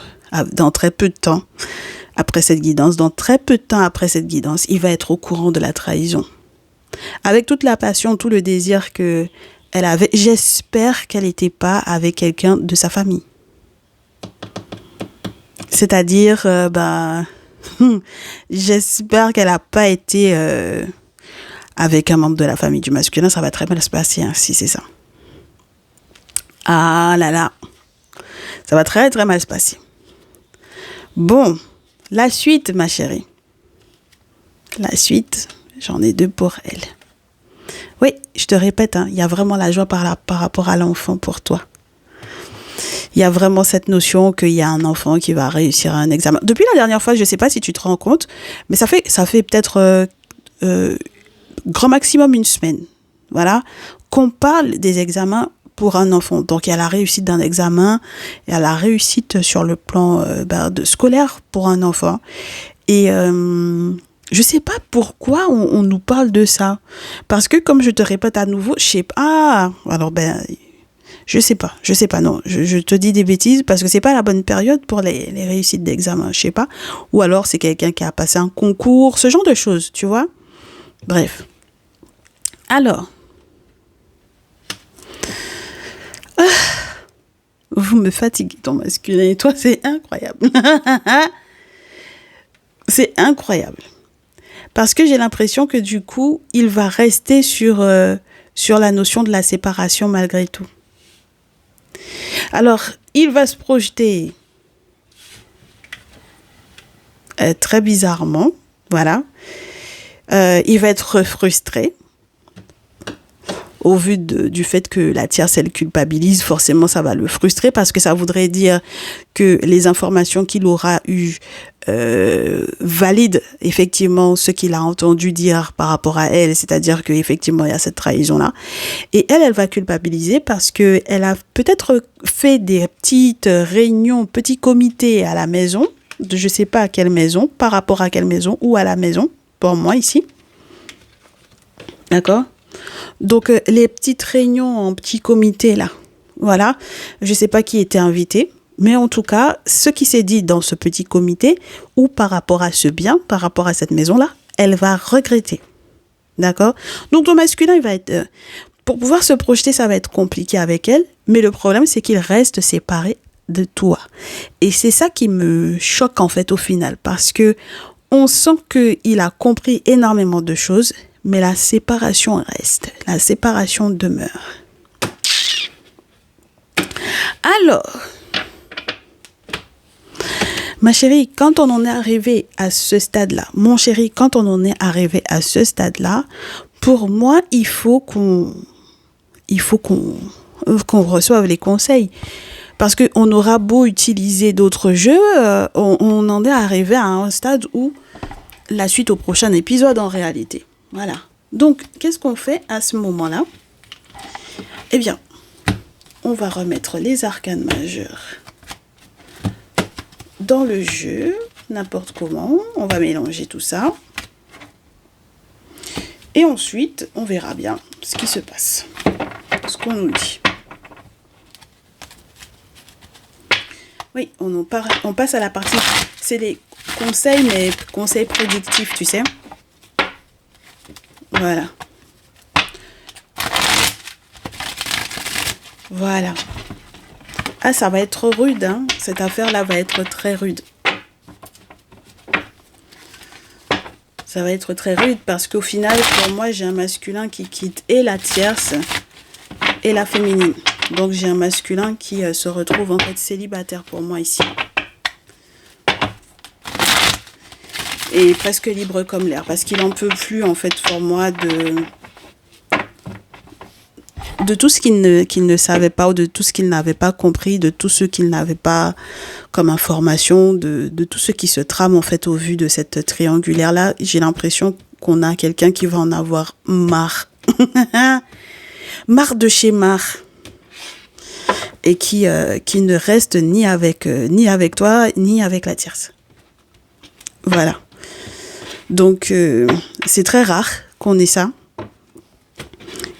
dans très peu de temps après cette guidance, il va être au courant de la trahison. Avec toute la passion, tout le désir qu'elle avait, j'espère qu'elle n'était pas avec quelqu'un de sa famille. C'est-à-dire, j'espère qu'elle n'a pas été avec un membre de la famille du masculin. Ça va très mal se passer, hein, si c'est ça. Ah là là, ça va très très mal se passer. Bon, la suite, ma chérie. La suite, j'en ai 2 pour elle. Oui, je te répète, il y a vraiment la joie par rapport à l'enfant pour toi. Il y a vraiment cette notion qu'il y a un enfant qui va réussir un examen. Depuis la dernière fois, je ne sais pas si tu te rends compte, mais ça fait peut-être grand maximum 1 semaine. Voilà, qu'on parle des examens pour un enfant. Donc, il y a la réussite d'un examen, il y a la réussite sur le plan scolaire pour un enfant. Et je sais pas pourquoi on nous parle de ça. Parce que, comme je te répète à nouveau, je sais pas. Je sais pas, non. Je te dis des bêtises parce que c'est pas la bonne période pour les réussites d'examen, je sais pas. Ou alors, c'est quelqu'un qui a passé un concours, ce genre de choses, tu vois. Bref. Alors, vous me fatiguez, ton masculin. Et toi, c'est incroyable. C'est incroyable. Parce que j'ai l'impression que du coup, il va rester sur la notion de la séparation malgré tout. Alors, il va se projeter très bizarrement. Voilà. Il va être frustré. Au vu du fait que la tierce, elle culpabilise, forcément, ça va le frustrer parce que ça voudrait dire que les informations qu'il aura eues valident effectivement ce qu'il a entendu dire par rapport à elle, c'est-à-dire qu'effectivement, il y a cette trahison-là. Et elle va culpabiliser parce qu'elle a peut-être fait des petites réunions, petits comités à la maison, je ne sais pas à quelle maison, par rapport à quelle maison, ou à la maison, pour moi ici. D'accord ? Donc, les petites réunions en petits comités, là, voilà, je ne sais pas qui était invité, mais en tout cas, ce qui s'est dit dans ce petit comité, ou par rapport à ce bien, par rapport à cette maison-là, elle va regretter. D'accord? Donc, ton masculin, il va être... pour pouvoir se projeter, ça va être compliqué avec elle, mais le problème, c'est qu'il reste séparé de toi. Et c'est ça qui me choque, en fait, au final, parce que on sent qu'il a compris énormément de choses, mais la séparation reste, la séparation demeure. Alors, ma chérie, quand on en est arrivé à ce stade-là, mon chéri, quand on en est arrivé à ce stade-là, pour moi, il faut qu'on reçoive les conseils. Parce qu'on aura beau utiliser d'autres jeux, on en est arrivé à un stade où la suite au prochain épisode en réalité. Voilà. Donc, qu'est-ce qu'on fait à ce moment-là? Eh bien, on va remettre les arcanes majeurs dans le jeu, n'importe comment. On va mélanger tout ça. Et ensuite, on verra bien ce qui se passe, ce qu'on nous dit. Oui, on passe à la partie, c'est des conseils, mais conseils prédictifs, tu sais. Voilà. Voilà. Ah, ça va être rude, hein. Cette affaire-là va être très rude. Ça va être très rude parce qu'au final, pour moi, j'ai un masculin qui quitte et la tierce et la féminine. Donc, j'ai un masculin qui se retrouve en fait célibataire pour moi ici. Et presque libre comme l'air. Parce qu'il n'en peut plus en fait pour moi de tout ce qu'il ne savait pas ou de tout ce qu'il n'avait pas compris, de tout ce qu'il n'avait pas comme information, de tout ce qui se trame en fait au vu de cette triangulaire-là. J'ai l'impression qu'on a quelqu'un qui va en avoir marre. Marre de chez marre. Et qui ne reste ni avec toi, ni avec la tierce. Voilà. Donc, c'est très rare qu'on ait ça.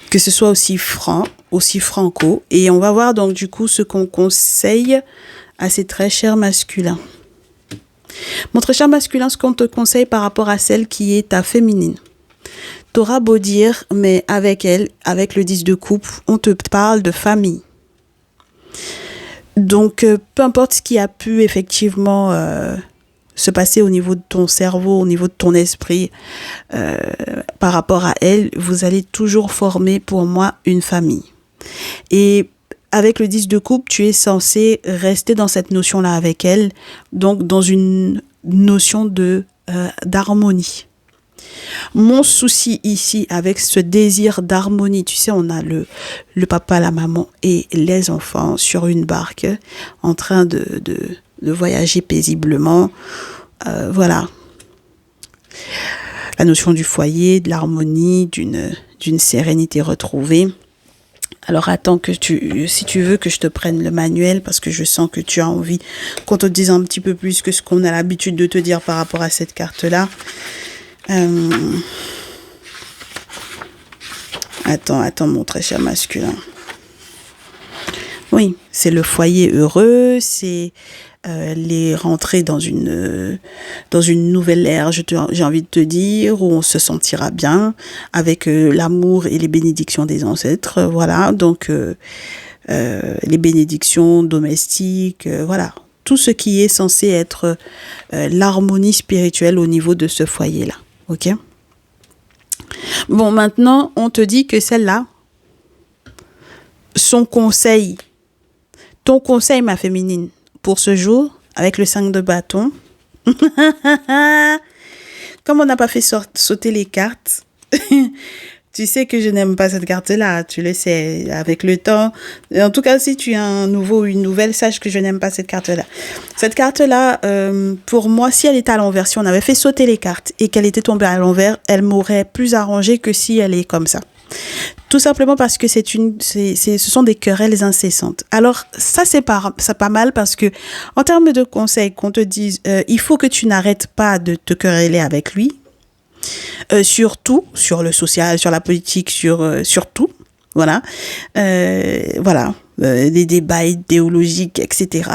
Que ce soit aussi franc, aussi franco. Et on va voir donc du coup ce qu'on conseille à ces très chers masculins. Mon très cher masculin, ce qu'on te conseille par rapport à celle qui est ta féminine. T'auras beau dire, mais avec elle, avec le 10 de coupe, on te parle de famille. Donc, peu importe ce qui a pu effectivement se passer au niveau de ton cerveau, au niveau de ton esprit, par rapport à elle, vous allez toujours former pour moi une famille. Et avec le 10 de coupe, tu es censé rester dans cette notion-là avec elle, donc dans une notion d'harmonie. Mon souci ici avec ce désir d'harmonie, tu sais, on a le papa, la maman et les enfants sur une barque en train de voyager paisiblement. Voilà. La notion du foyer, de l'harmonie, d'une sérénité retrouvée. Alors attends si tu veux que je te prenne le manuel parce que je sens que tu as envie qu'on te dise un petit peu plus que ce qu'on a l'habitude de te dire par rapport à cette carte-là. Attends, mon très cher masculin. Oui, c'est le foyer heureux, c'est les rentrées dans une nouvelle ère, j'ai envie de te dire, où on se sentira bien avec l'amour et les bénédictions des ancêtres. Voilà, donc les bénédictions domestiques, voilà. Tout ce qui est censé être l'harmonie spirituelle au niveau de ce foyer-là. Ok? Bon, maintenant, on te dit que celle-là, ton conseil, ma féminine, pour ce jour, avec le 5 de bâton, comme on n'a pas fait sauter les cartes, tu sais que je n'aime pas cette carte-là, tu le sais, avec le temps. En tout cas, si tu as un nouveau ou une nouvelle, sache que je n'aime pas cette carte-là. Cette carte-là, pour moi, si elle était à l'envers, si on avait fait sauter les cartes et qu'elle était tombée à l'envers, elle m'aurait plus arrangé que si elle est comme ça. Tout simplement parce que ce sont des querelles incessantes. Alors, ça, c'est pas mal parce que, en termes de conseils, qu'on te dise, il faut que tu n'arrêtes pas de te quereller avec lui. Sur tout, sur le social, sur la politique, sur tout. Voilà. Voilà. Des débats idéologiques, etc.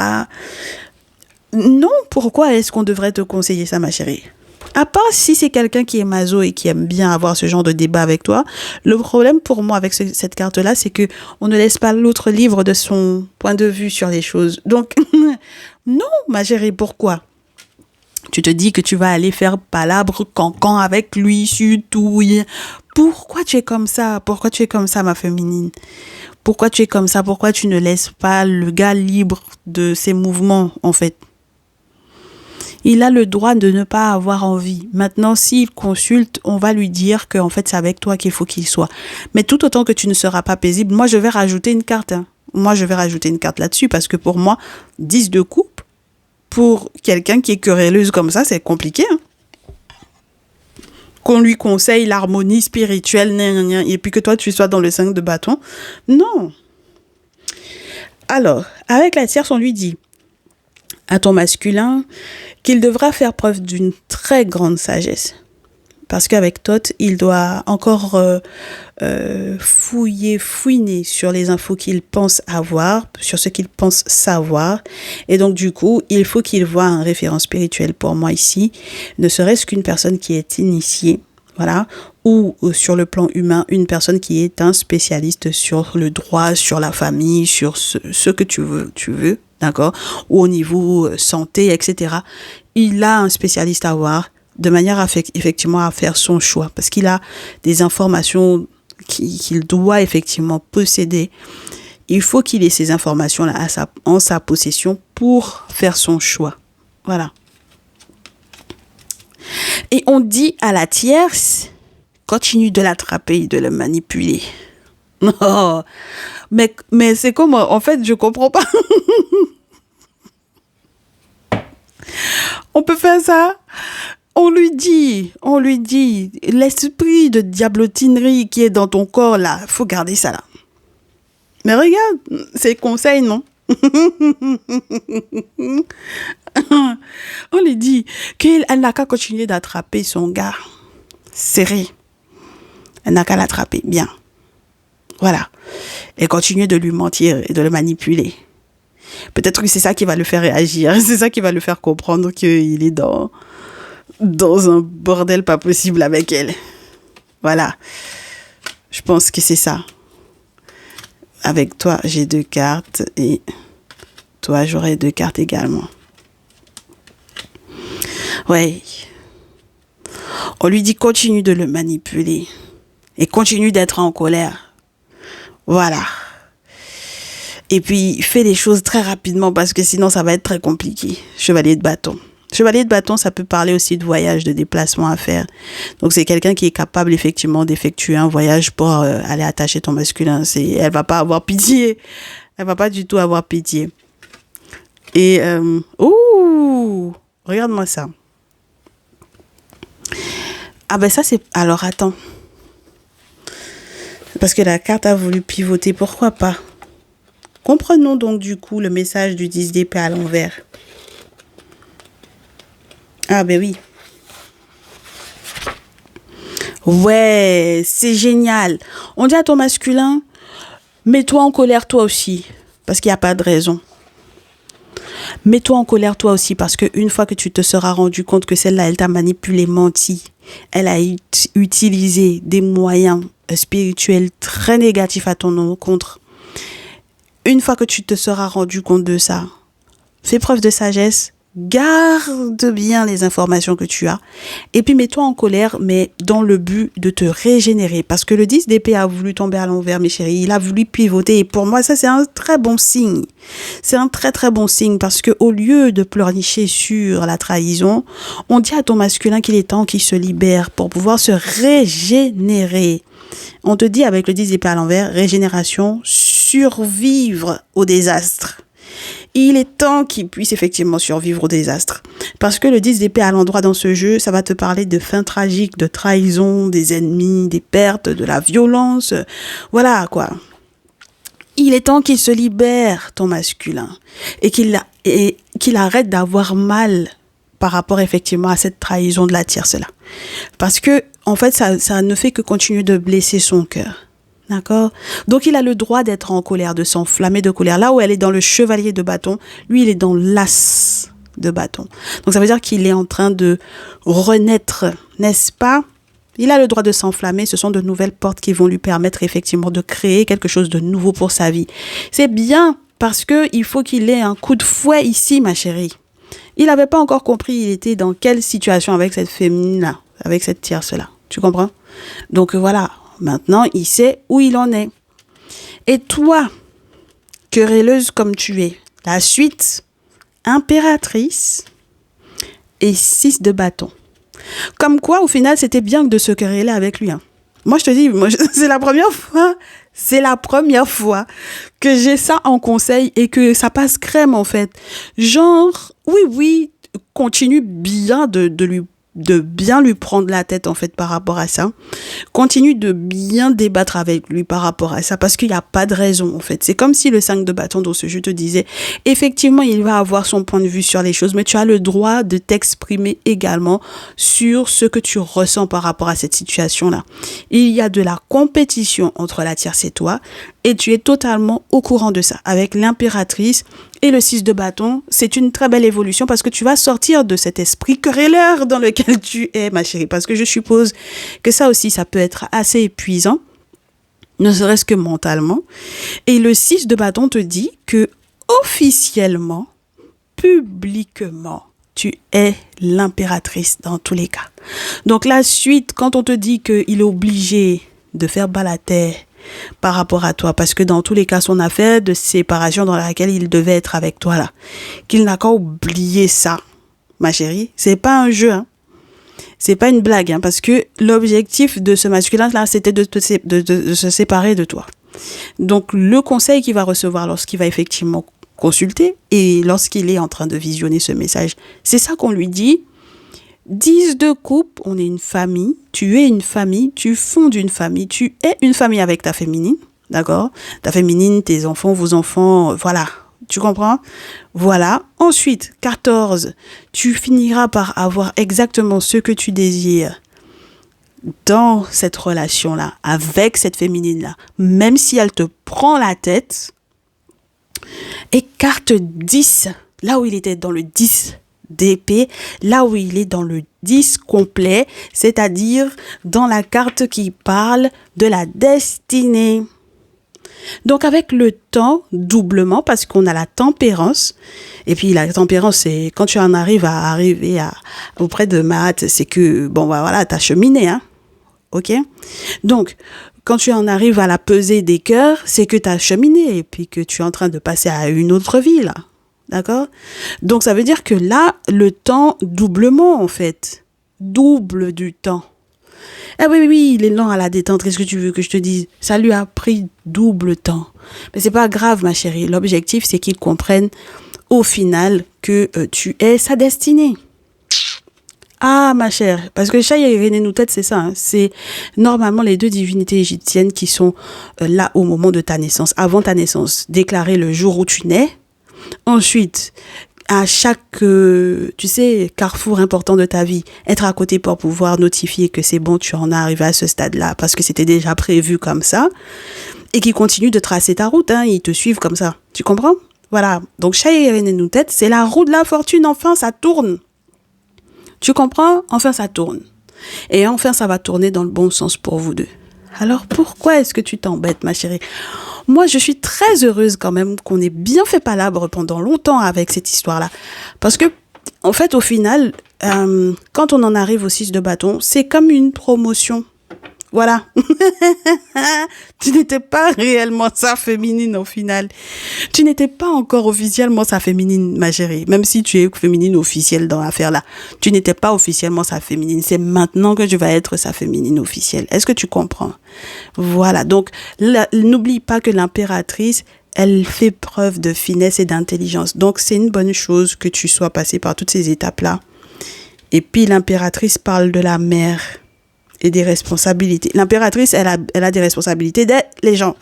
Non, pourquoi est-ce qu'on devrait te conseiller ça, ma chérie? À part si c'est quelqu'un qui est maso et qui aime bien avoir ce genre de débat avec toi, le problème pour moi avec cette carte-là, c'est que on ne laisse pas l'autre libre de son point de vue sur les choses. Donc, non, ma chérie, pourquoi? Tu te dis que tu vas aller faire palabre cancan avec lui, sutouille. Pourquoi tu es comme ça? Pourquoi tu es comme ça, ma féminine? Pourquoi tu es comme ça? Pourquoi tu ne laisses pas le gars libre de ses mouvements, en fait? Il a le droit de ne pas avoir envie. Maintenant, s'il consulte, on va lui dire que en fait, c'est avec toi qu'il faut qu'il soit. Mais tout autant que tu ne seras pas paisible, moi, je vais rajouter une carte. Moi, je vais rajouter une carte là-dessus parce que pour moi, 10 de coupe, pour quelqu'un qui est querelleuse comme ça, c'est compliqué. Qu'on lui conseille l'harmonie spirituelle, et puis que toi, tu sois dans le 5 de bâton. Non. Alors, avec la tierce, on lui dit à ton masculin qu'il devra faire preuve d'une très grande sagesse. Parce qu'avec Thoth, il doit encore fouiner sur les infos qu'il pense avoir, sur ce qu'il pense savoir. Et donc, du coup, il faut qu'il voie un référent spirituel pour moi ici, ne serait-ce qu'une personne qui est initiée, voilà, ou sur le plan humain, une personne qui est un spécialiste sur le droit, sur la famille, sur ce que tu veux, d'accord, ou au niveau santé, etc. Il a un spécialiste à voir, de manière effectivement à faire son choix, parce qu'il a des informations qu'il doit effectivement posséder. Il faut qu'il ait ces informations-là en sa possession pour faire son choix. Voilà. Et on dit à la tierce, continue de l'attraper et de le manipuler. Oh, mais c'est comment? En fait, je comprends pas. On peut faire ça? On lui dit, l'esprit de diablotinerie qui est dans ton corps là, faut garder ça là. Mais regarde, c'est conseil, non? On lui dit qu'elle n'a qu'à continuer d'attraper son gars serré. Elle n'a qu'à l'attraper bien. Voilà. Et continuer de lui mentir et de le manipuler. Peut-être que c'est ça qui va le faire réagir. C'est ça qui va le faire comprendre qu'il est dans un bordel pas possible avec elle. Voilà. Je pense que c'est ça. Avec toi, j'ai 2 cartes et toi, j'aurai 2 cartes également. Ouais. On lui dit continue de le manipuler et continue d'être en colère. Voilà. Et puis, fais les choses très rapidement parce que sinon, ça va être très compliqué. Chevalier de bâton. Chevalier de bâton, ça peut parler aussi de voyage, de déplacement à faire. Donc, c'est quelqu'un qui est capable effectivement d'effectuer un voyage pour aller attacher ton masculin. Elle va pas avoir pitié. Elle va pas du tout avoir pitié. Et, regarde-moi ça. Ah ben ça, c'est... Alors, attends. Parce que la carte a voulu pivoter. Pourquoi pas? Comprenons donc du coup le message du 10 d'épée à l'envers. Ah ben oui. Ouais, c'est génial. On dit à ton masculin, mets-toi en colère toi aussi, parce qu'il n'y a pas de raison. Mets-toi en colère toi aussi, parce qu'une fois que tu te seras rendu compte que celle-là, elle t'a manipulé, menti, elle a utilisé des moyens spirituels très négatifs à ton encontre. Une fois que tu te seras rendu compte de ça, fais preuve de sagesse, garde bien les informations que tu as et puis mets-toi en colère, mais dans le but de te régénérer. Parce que le 10 d'épée a voulu tomber à l'envers, mes chéris. Il a voulu pivoter et pour moi, ça, c'est un très bon signe. C'est un très, très bon signe parce que au lieu de pleurnicher sur la trahison, on dit à ton masculin qu'il est temps qu'il se libère pour pouvoir se régénérer. On te dit avec le 10 d'épée à l'envers, régénération, survivre au désastre. Il est temps qu'il puisse effectivement survivre au désastre. Parce que le 10 d'épée à l'endroit dans ce jeu, ça va te parler de fin tragique, de trahison, des ennemis, des pertes, de la violence. Voilà quoi. Il est temps qu'il se libère, ton masculin. Et qu'il arrête d'avoir mal par rapport effectivement à cette trahison de la tierce-là. Parce que, en fait, ça ne fait que continuer de blesser son cœur. D'accord? Donc, il a le droit d'être en colère, de s'enflammer de colère. Là où elle est dans le chevalier de bâton, lui, il est dans l'as de bâton. Donc, ça veut dire qu'il est en train de renaître, n'est-ce pas? Il a le droit de s'enflammer. Ce sont de nouvelles portes qui vont lui permettre effectivement de créer quelque chose de nouveau pour sa vie. C'est bien parce qu'il faut qu'il ait un coup de fouet ici, ma chérie. Il n'avait pas encore compris il était dans quelle situation avec cette féminine-là, avec cette tierce-là. Tu comprends? Donc voilà, maintenant, il sait où il en est. Et toi, querelleuse comme tu es, la suite, impératrice et 6 de bâton. Comme quoi, au final, c'était bien de se quereller avec lui. Hein. Moi, je te dis, c'est la première fois que j'ai ça en conseil et que ça passe crème, en fait. Genre, oui, continue bien de bien lui prendre la tête, en fait, par rapport à ça. Continue de bien débattre avec lui par rapport à ça, parce qu'il n'y a pas de raison, en fait. C'est comme si le 5 de bâton dans ce jeu te disait, effectivement, il va avoir son point de vue sur les choses, mais tu as le droit de t'exprimer également sur ce que tu ressens par rapport à cette situation-là. Il y a de la compétition entre la tierce et toi, et tu es totalement au courant de ça. Avec l'impératrice et le 6 de bâton, c'est une très belle évolution parce que tu vas sortir de cet esprit querelleur dans lequel tu es, ma chérie. Parce que je suppose que ça aussi, ça peut être assez épuisant, ne serait-ce que mentalement. Et le 6 de bâton te dit que officiellement, publiquement, tu es l'impératrice dans tous les cas. Donc la suite, quand on te dit qu'il est obligé de faire balater par rapport à toi, parce que dans tous les cas, son affaire de séparation dans laquelle il devait être avec toi là, qu'il n'a qu'à oublier ça, ma chérie, c'est pas un jeu, hein. C'est pas une blague, hein, parce que l'objectif de ce masculin là, c'était de se séparer de toi. Donc le conseil qu'il va recevoir lorsqu'il va effectivement consulter et lorsqu'il est en train de visionner ce message, c'est ça qu'on lui dit. 10 de coupe, on est une famille, tu es une famille, tu fondes une famille, tu es une famille avec ta féminine, d'accord? Ta féminine, tes enfants, vos enfants, voilà, tu comprends? Voilà. Ensuite, 14, tu finiras par avoir exactement ce que tu désires dans cette relation-là, avec cette féminine-là, même si elle te prend la tête. Et carte 10, là où il était dans le 10 d'épée, là où il est dans le 10 complet, c'est-à-dire dans la carte qui parle de la destinée. Donc avec le temps, doublement, parce qu'on a la tempérance, et puis la tempérance, c'est quand tu en arrives auprès de Mahat, c'est que, bon, voilà, t'as cheminé, hein, ok? Donc, quand tu en arrives à la pesée des cœurs, c'est que t'as cheminé, et puis que tu es en train de passer à une autre vie, là. D'accord? Donc, ça veut dire que là, le temps, doublement, en fait. Double du temps. Ah oui, il est lent à la détente. Qu'est-ce que tu veux que je te dise? Ça lui a pris double temps. Mais c'est pas grave, ma chérie. L'objectif, c'est qu'il comprenne au final que tu es sa destinée. Ah, ma chère. Parce que Shai et René Noutet, c'est ça. Hein. C'est normalement les 2 divinités égyptiennes qui sont là au moment de ta naissance, avant ta naissance. Déclarées le jour où tu nais. Ensuite, à chaque, carrefour important de ta vie, être à côté pour pouvoir notifier que c'est bon, tu en es arrivé à ce stade-là, parce que c'était déjà prévu comme ça, et qui continuent de tracer ta route, hein, ils te suivent comme ça. Tu comprends? Voilà. Donc, Shai et René Noutet, c'est la roue de la fortune, enfin, ça tourne. Tu comprends? Enfin, ça tourne. Et enfin, ça va tourner dans le bon sens pour vous deux. Alors, pourquoi est-ce que tu t'embêtes, ma chérie? Moi, je suis très heureuse quand même qu'on ait bien fait palabre pendant longtemps avec cette histoire-là. Parce que, en fait, au final, quand on en arrive au 6 de bâton, c'est comme une promotion. Voilà. Tu n'étais pas réellement sa féminine au final. Tu n'étais pas encore officiellement sa féminine, ma chérie. Même si tu es féminine officielle dans l'affaire-là. Tu n'étais pas officiellement sa féminine. C'est maintenant que je vais être sa féminine officielle. Est-ce que tu comprends? Voilà. Donc, n'oublie pas que l'impératrice, elle fait preuve de finesse et d'intelligence. Donc, c'est une bonne chose que tu sois passé par toutes ces étapes-là. Et puis, l'impératrice parle de la mère et des responsabilités. L'impératrice, elle a des responsabilités d'être les gens.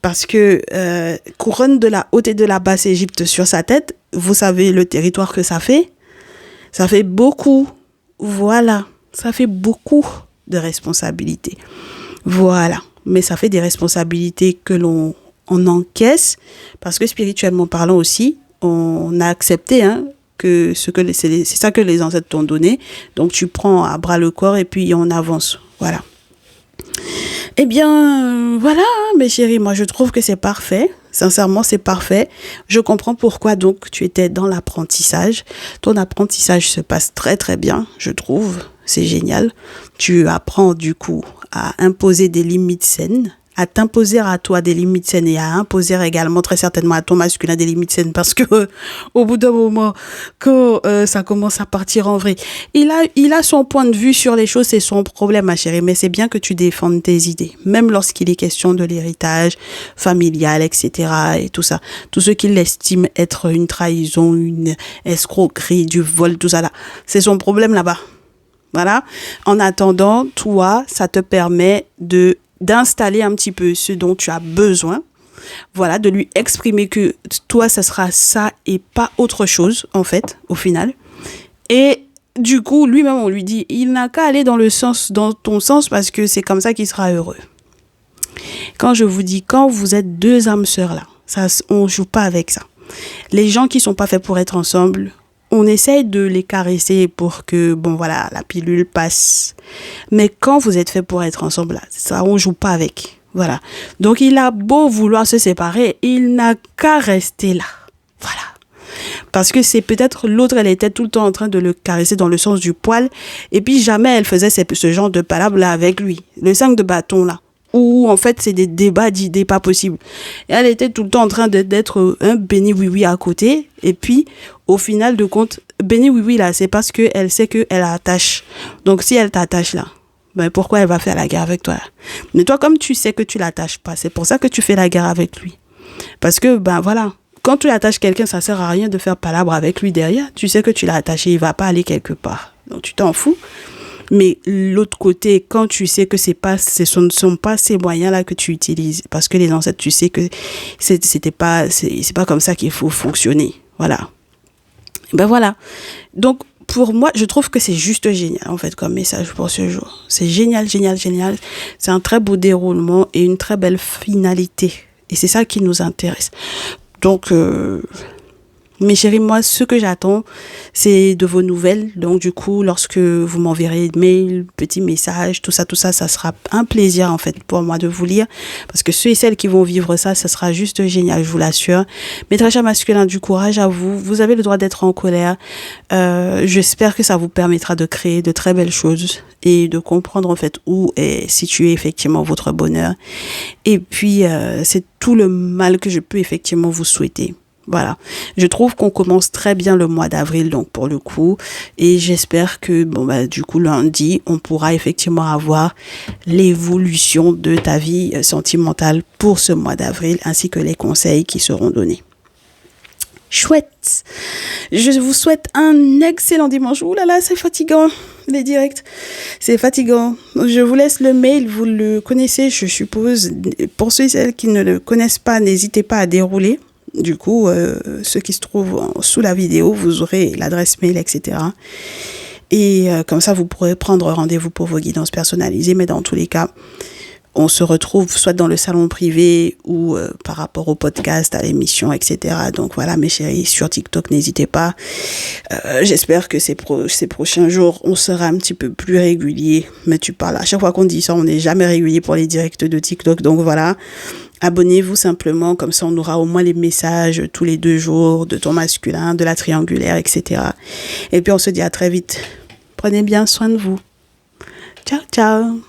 Parce que couronne de la haute et de la basse Égypte sur sa tête, vous savez le territoire que ça fait. Ça fait beaucoup. Voilà. Ça fait beaucoup de responsabilités. Voilà. Mais ça fait des responsabilités que l'on encaisse parce que spirituellement parlant aussi, on a accepté que c'est ça que les ancêtres t'ont donné. Donc tu prends à bras le corps et puis on avance. Voilà. Eh bien, voilà, mes chéris, moi je trouve que c'est parfait. Sincèrement, c'est parfait. Je comprends pourquoi donc tu étais dans l'apprentissage. Ton apprentissage se passe très très bien, je trouve. C'est génial. Tu apprends du coup à imposer des limites saines, à t'imposer à toi des limites saines et à imposer également très certainement à ton masculin des limites saines parce que au bout d'un moment, quand ça commence à partir en vrai, il a son point de vue sur les choses, c'est son problème ma chérie, mais c'est bien que tu défendes tes idées, même lorsqu'il est question de l'héritage familial, etc. et tout ça. Tout ce qu'il estime être une trahison, une escroquerie, du vol, tout ça là, c'est son problème là-bas. Voilà. En attendant, toi, ça te permet d'installer un petit peu ce dont tu as besoin. Voilà, de lui exprimer que toi, ça sera ça et pas autre chose, en fait, au final. Et du coup, lui-même, on lui dit, il n'a qu'à aller dans ton sens parce que c'est comme ça qu'il sera heureux. Quand je vous dis, quand vous êtes deux âmes sœurs là, on joue pas avec ça. Les gens qui sont pas faits pour être ensemble, on essaye de les caresser pour que, bon voilà, la pilule passe. Mais quand vous êtes fait pour être ensemble, là, ça, on joue pas avec. Voilà. Donc, il a beau vouloir se séparer, il n'a qu'à rester là. Voilà. Parce que c'est peut-être l'autre, elle était tout le temps en train de le caresser dans le sens du poil. Et puis, jamais elle faisait ce genre de palabres là avec lui. Le 5 de bâton là. Où en fait c'est des débats d'idées pas possibles. Et elle était tout le temps en train d'être un béni oui-oui à côté. Et puis au final de compte, béni oui-oui là, c'est parce qu'elle sait qu'elle attache. Donc si elle t'attache là, ben pourquoi elle va faire la guerre avec toi là? Mais toi comme tu sais que tu l'attaches pas, c'est pour ça que tu fais la guerre avec lui. Parce que ben voilà, quand tu attaches quelqu'un, ça sert à rien de faire palabre avec lui derrière. Tu sais que tu l'as attaché, il va pas aller quelque part. Donc tu t'en fous. Mais l'autre côté, quand tu sais que ce ne sont pas ces moyens-là que tu utilises, parce que les ancêtres, tu sais que c'est pas comme ça qu'il faut fonctionner. Voilà. Ben voilà. Donc, pour moi, je trouve que c'est juste génial, en fait, comme message pour ce jour. C'est génial, génial, génial. C'est un très beau déroulement et une très belle finalité. Et c'est ça qui nous intéresse. Donc, mes chéris, moi, ce que j'attends, c'est de vos nouvelles. Donc, du coup, lorsque vous m'enverrez mail, petits messages, tout ça, ça sera un plaisir, en fait, pour moi de vous lire. Parce que ceux et celles qui vont vivre ça, ça sera juste génial, je vous l'assure. Mes très chers masculins, du courage à vous. Vous avez le droit d'être en colère. J'espère que ça vous permettra de créer de très belles choses et de comprendre, en fait, où est situé, effectivement, votre bonheur. Et puis, c'est tout le mal que je peux, effectivement, vous souhaiter. Voilà, je trouve qu'on commence très bien le mois d'avril, donc pour le coup, et j'espère que du coup lundi, on pourra effectivement avoir l'évolution de ta vie sentimentale pour ce mois d'avril, ainsi que les conseils qui seront donnés. Chouette. Je vous souhaite un excellent dimanche. Ouh là là, c'est fatigant, les directs. C'est fatigant. Je vous laisse le mail, vous le connaissez, je suppose. Pour ceux et celles qui ne le connaissent pas, n'hésitez pas à dérouler. Du coup, ceux qui se trouvent sous la vidéo, vous aurez l'adresse mail, etc. Et comme ça, vous pourrez prendre rendez-vous pour vos guidances personnalisées. Mais dans tous les cas, on se retrouve soit dans le salon privé ou par rapport au podcast, à l'émission, etc. Donc voilà, mes chéris, sur TikTok, n'hésitez pas. J'espère que ces prochains jours, on sera un petit peu plus régulier. Mais tu parles, à chaque fois qu'on dit ça, on n'est jamais régulier pour les directs de TikTok. Donc voilà. Abonnez-vous simplement, comme ça on aura au moins les messages tous les 2 jours de ton masculin, de la triangulaire, etc. Et puis on se dit à très vite. Prenez bien soin de vous. Ciao, ciao.